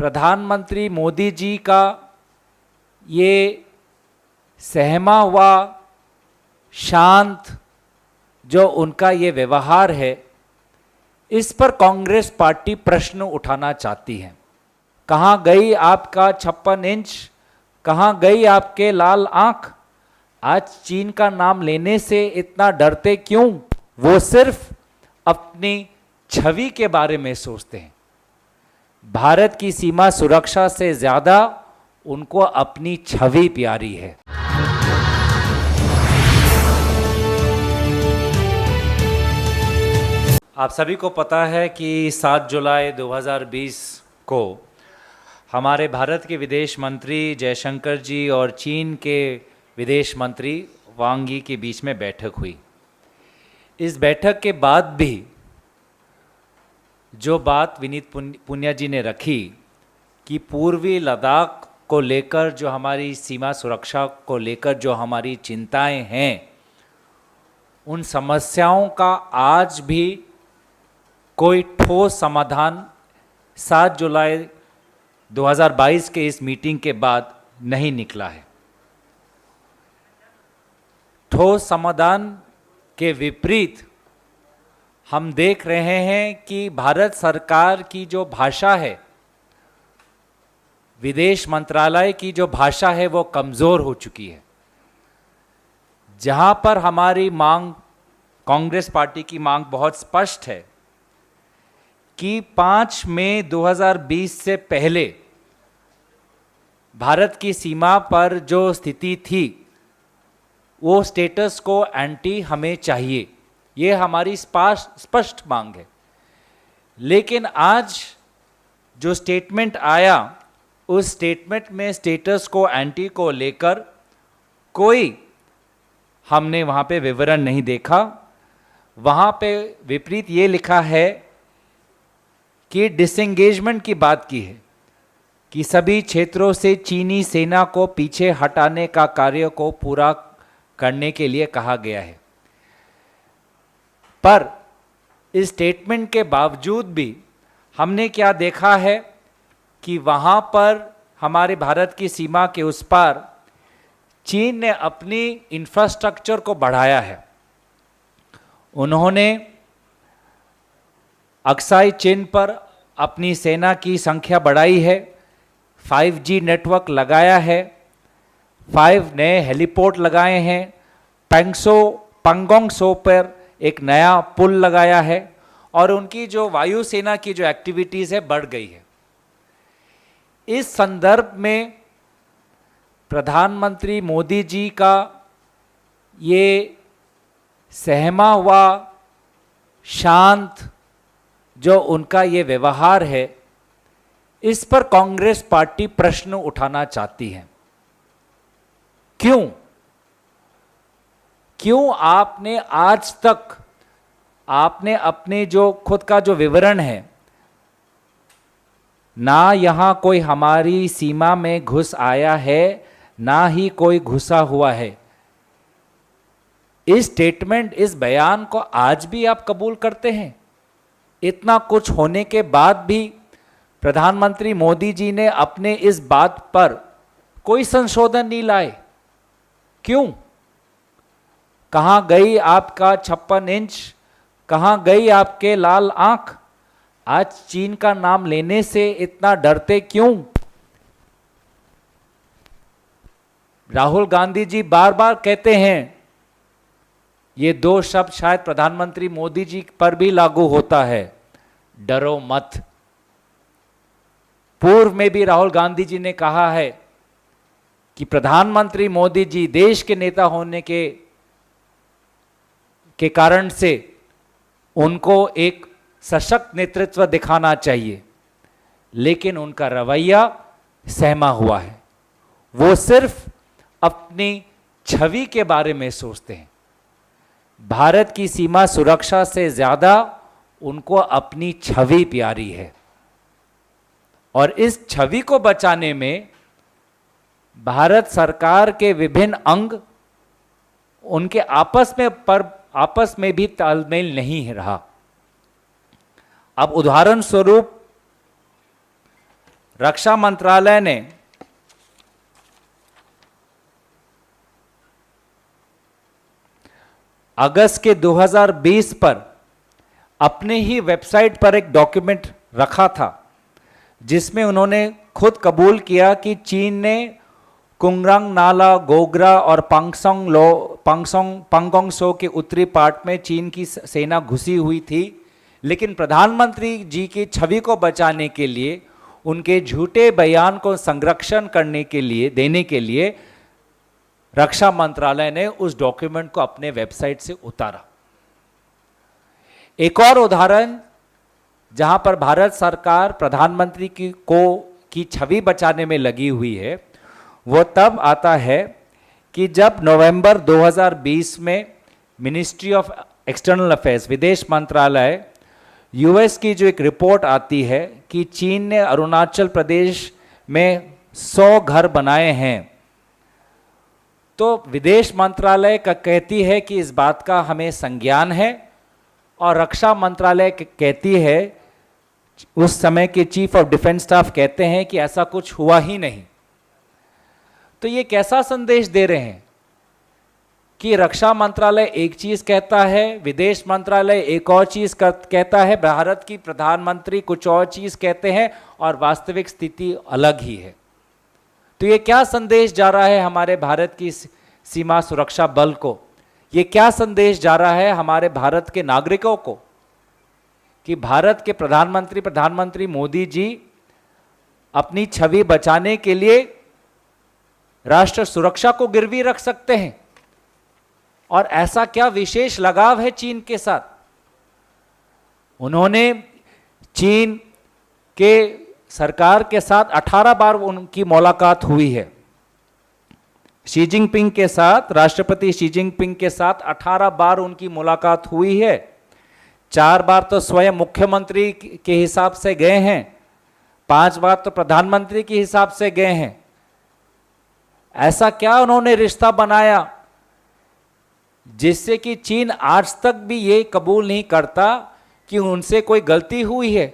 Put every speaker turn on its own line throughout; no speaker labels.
प्रधानमंत्री मोदी जी का ये सहमा हुआ शांत जो उनका ये व्यवहार है, इस पर कांग्रेस पार्टी प्रश्न उठाना चाहती है। कहाँ गई आपका 56 इंच, कहाँ गई आपके लाल आंख? आज चीन का नाम लेने से इतना डरते क्यों? वो सिर्फ अपनी छवि के बारे में सोचते हैं। भारत की सीमा सुरक्षा से ज्यादा उनको अपनी छवि प्यारी है। आप सभी को पता है कि 7 जुलाई 2020 को हमारे भारत के विदेश मंत्री जयशंकर जी और चीन के विदेश मंत्री वांग यी के बीच में बैठक हुई। इस बैठक के बाद भी जो बात विनीत पुनिया जी ने रखी कि पूर्वी लद्दाख को लेकर जो हमारी सीमा सुरक्षा को लेकर जो हमारी चिंताएं हैं, उन समस्याओं का आज भी कोई ठोस समाधान 7 जुलाई 2022 के इस मीटिंग के बाद नहीं निकला है। ठोस समाधान के विपरीत हम देख रहे हैं कि भारत सरकार की जो भाषा है, विदेश मंत्रालय की जो भाषा है, वो कमज़ोर हो चुकी है। जहां पर हमारी मांग, कांग्रेस पार्टी की मांग बहुत स्पष्ट है कि 5 मई 2020 से पहले भारत की सीमा पर जो स्थिति थी, वो स्टेटस को एंटी हमें चाहिए, ये हमारी स्पष्ट मांग है। लेकिन आज जो स्टेटमेंट आया, उस स्टेटमेंट में स्टेटस को एंटी को लेकर कोई हमने वहाँ पे विवरण नहीं देखा। वहाँ पे विपरीत ये लिखा है कि डिसएंगेजमेंट की बात की है कि सभी क्षेत्रों से चीनी सेना को पीछे हटाने का कार्य को पूरा करने के लिए कहा गया है। पर इस स्टेटमेंट के बावजूद भी हमने क्या देखा है कि वहाँ पर हमारे भारत की सीमा के उस पार चीन ने अपनी इंफ्रास्ट्रक्चर को बढ़ाया है। उन्होंने अक्साई चीन पर अपनी सेना की संख्या बढ़ाई है, 5G नेटवर्क लगाया है, 5 नए हेलीपोर्ट लगाए हैं, पंगोंग सो पर एक नया पुल लगाया है और उनकी जो वायुसेना की जो एक्टिविटीज़ है बढ़ गई है। इस संदर्भ में प्रधानमंत्री मोदी जी का ये सहमा हुआ शांत जो उनका ये व्यवहार है, इस पर कांग्रेस पार्टी प्रश्न उठाना चाहती है। क्यों आपने आज तक आपने अपने जो खुद का जो विवरण है, ना यहां कोई हमारी सीमा में घुस आया है, ना ही कोई घुसा हुआ है। इस स्टेटमेंट, इस बयान को आज भी आप कबूल करते हैं? इतना कुछ होने के बाद भी प्रधानमंत्री मोदी जी ने अपने इस बात पर कोई संशोधन नहीं लाए। क्यों? कहाँ गई आपका 56 इंच, कहाँ गई आपके लाल आंख? आज चीन का नाम लेने से इतना डरते क्यों? राहुल गांधी जी बार बार कहते हैं, ये 2 शब्द शायद प्रधानमंत्री मोदी जी पर भी लागू होता है, डरो मत। पूर्व में भी राहुल गांधी जी ने कहा है कि प्रधानमंत्री मोदी जी देश के नेता होने के कारण से उनको एक सशक्त नेतृत्व दिखाना चाहिए, लेकिन उनका रवैया सहमा हुआ है। वो सिर्फ अपनी छवि के बारे में सोचते हैं। भारत की सीमा सुरक्षा से ज्यादा उनको अपनी छवि प्यारी है और इस छवि को बचाने में भारत सरकार के विभिन्न अंग उनके आपस में भी तालमेल नहीं रहा। अब उदाहरण स्वरूप रक्षा मंत्रालय ने अगस्त के 2020 पर अपने ही वेबसाइट पर एक डॉक्यूमेंट रखा था जिसमें उन्होंने खुद कबूल किया कि चीन ने कुंगरंग नाला, गोग्रा और पांगोंग सो के उत्तरी पार्ट में चीन की सेना घुसी हुई थी, लेकिन प्रधानमंत्री जी की छवि को बचाने के लिए, उनके झूठे बयान को संरक्षण करने के लिए, देने के लिए रक्षा मंत्रालय ने उस डॉक्यूमेंट को अपने वेबसाइट से उतारा। एक और उदाहरण जहां पर भारत सरकार प्रधानमंत्री की छवि बचाने में लगी हुई है, वो तब आता है कि जब नवंबर 2020 में मिनिस्ट्री ऑफ एक्सटर्नल अफेयर्स, विदेश मंत्रालय, यूएस की जो एक रिपोर्ट आती है कि चीन ने अरुणाचल प्रदेश में 100 घर बनाए हैं, तो विदेश मंत्रालय का कहती है कि इस बात का हमें संज्ञान है, और रक्षा मंत्रालय कहती है, उस समय के चीफ ऑफ डिफेंस स्टाफ कहते हैं कि ऐसा कुछ हुआ ही नहीं। तो ये कैसा संदेश दे रहे हैं कि रक्षा मंत्रालय एक चीज कहता है, विदेश मंत्रालय एक और चीज कहता है, भारत की प्रधानमंत्री कुछ और चीज कहते हैं, और वास्तविक स्थिति अलग ही है। तो ये क्या संदेश जा रहा है हमारे भारत की सीमा सुरक्षा बल को? ये क्या संदेश जा रहा है हमारे भारत के नागरिकों को कि भारत के प्रधानमंत्री मोदी जी अपनी छवि बचाने के लिए राष्ट्र सुरक्षा को गिरवी रख सकते हैं? और ऐसा क्या विशेष लगाव है चीन के साथ? उन्होंने चीन के सरकार के साथ 18 बार उनकी मुलाकात हुई है। शी जिनपिंग के साथ, राष्ट्रपति शी जिनपिंग के साथ 18 बार उनकी मुलाकात हुई है। 4 बार तो स्वयं मुख्यमंत्री के हिसाब से गए हैं, 5 बार तो प्रधानमंत्री के हिसाब से गए हैं। ऐसा क्या उन्होंने रिश्ता बनाया जिससे कि चीन आज तक भी ये कबूल नहीं करता कि उनसे कोई गलती हुई है?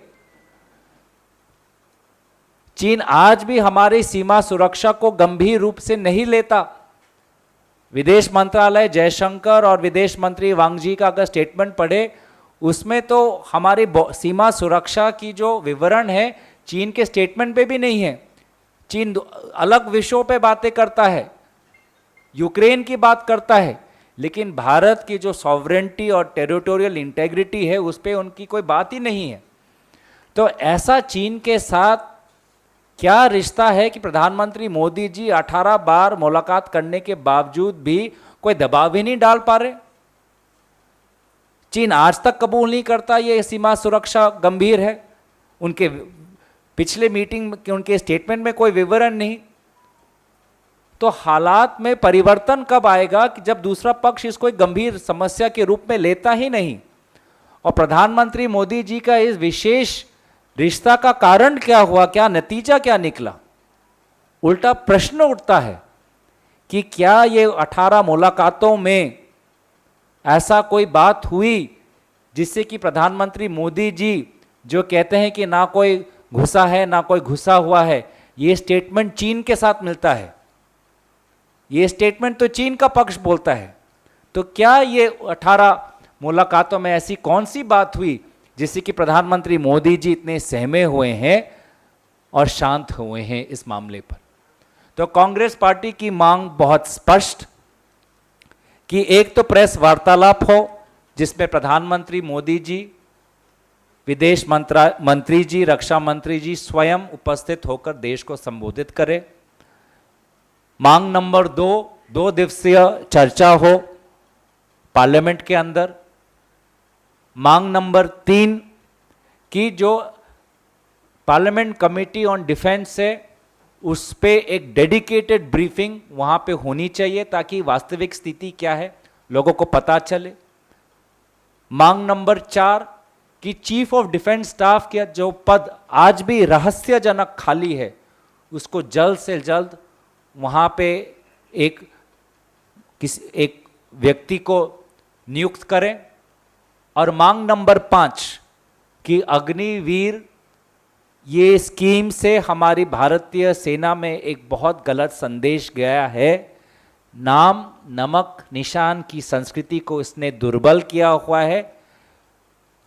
चीन आज भी हमारी सीमा सुरक्षा को गंभीर रूप से नहीं लेता। विदेश मंत्रालय जयशंकर और विदेश मंत्री वांग जी का अगर स्टेटमेंट पढ़े, उसमें तो हमारी सीमा सुरक्षा की जो विवरण है चीन के स्टेटमेंट पे भी नहीं है। चीन अलग विषयों पे बातें करता है, यूक्रेन की बात करता है, लेकिन भारत की जो सॉवरेंटी और टेरिटोरियल इंटेग्रिटी है उस पर उनकी कोई बात ही नहीं है। तो ऐसा चीन के साथ क्या रिश्ता है कि प्रधानमंत्री मोदी जी 18 बार मुलाकात करने के बावजूद भी कोई दबाव ही नहीं डाल पा रहे? चीन आज तक कबूल नहीं करता ये सीमा सुरक्षा गंभीर है। उनके पिछले मीटिंग के उनके स्टेटमेंट में कोई विवरण नहीं। तो हालात में परिवर्तन कब आएगा कि जब दूसरा पक्ष इसको एक गंभीर समस्या के रूप में लेता ही नहीं? और प्रधानमंत्री मोदी जी का इस विशेष रिश्ता का कारण क्या हुआ, क्या नतीजा क्या निकला? उल्टा प्रश्न उठता है कि क्या ये 18 मुलाकातों में ऐसा कोई बात हुई जिससे कि प्रधानमंत्री मोदी जी जो कहते हैं कि ना कोई घुसा है ना कोई घुसा हुआ है, ये स्टेटमेंट चीन के साथ मिलता है, ये स्टेटमेंट तो चीन का पक्ष बोलता है। तो क्या ये 18 मुलाकातों में ऐसी कौन सी बात हुई जिससे कि प्रधानमंत्री मोदी जी इतने सहमे हुए हैं और शांत हुए हैं इस मामले पर? तो कांग्रेस पार्टी की मांग बहुत स्पष्ट कि एक तो प्रेस वार्तालाप हो जिसमें प्रधानमंत्री मोदी जी, विदेश मंत्री जी, रक्षा मंत्री जी स्वयं उपस्थित होकर देश को संबोधित करें। मांग नंबर 2 दिवसीय चर्चा हो पार्लियामेंट के अंदर। मांग नंबर 3 की जो पार्लियामेंट कमेटी ऑन डिफेंस है उस पे एक डेडिकेटेड ब्रीफिंग वहां पे होनी चाहिए ताकि वास्तविक स्थिति क्या है लोगों को पता चले। मांग नंबर 4 कि चीफ ऑफ डिफेंस स्टाफ का जो पद आज भी रहस्यजनक खाली है उसको जल्द से जल्द वहां पे एक व्यक्ति को नियुक्त करें। और मांग नंबर 5 कि अग्निवीर ये स्कीम से हमारी भारतीय सेना में एक बहुत गलत संदेश गया है। नाम नमक निशान की संस्कृति को इसने दुर्बल किया हुआ है।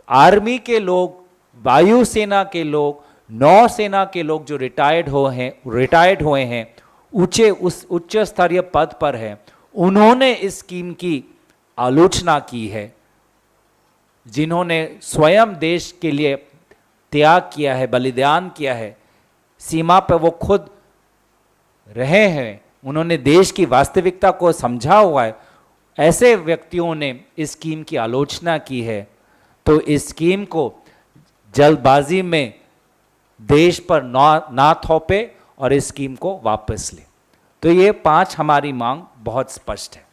आर्मी के लोग, वायुसेना के लोग, नौसेना के लोग जो रिटायर्ड हुए हैं, उच्च स्तरीय पद पर हैं, उन्होंने इस स्कीम की आलोचना की है। जिन्होंने स्वयं देश के लिए त्याग किया है, बलिदान किया है, सीमा पर वो खुद रहे हैं, उन्होंने देश की वास्तविकता को समझा हुआ है, ऐसे व्यक्तियों ने इस स्कीम की आलोचना की है। तो इस स्कीम को जल्दबाजी में देश पर ना थोपे और इस स्कीम को वापस ले। तो ये 5 हमारी मांग बहुत स्पष्ट है।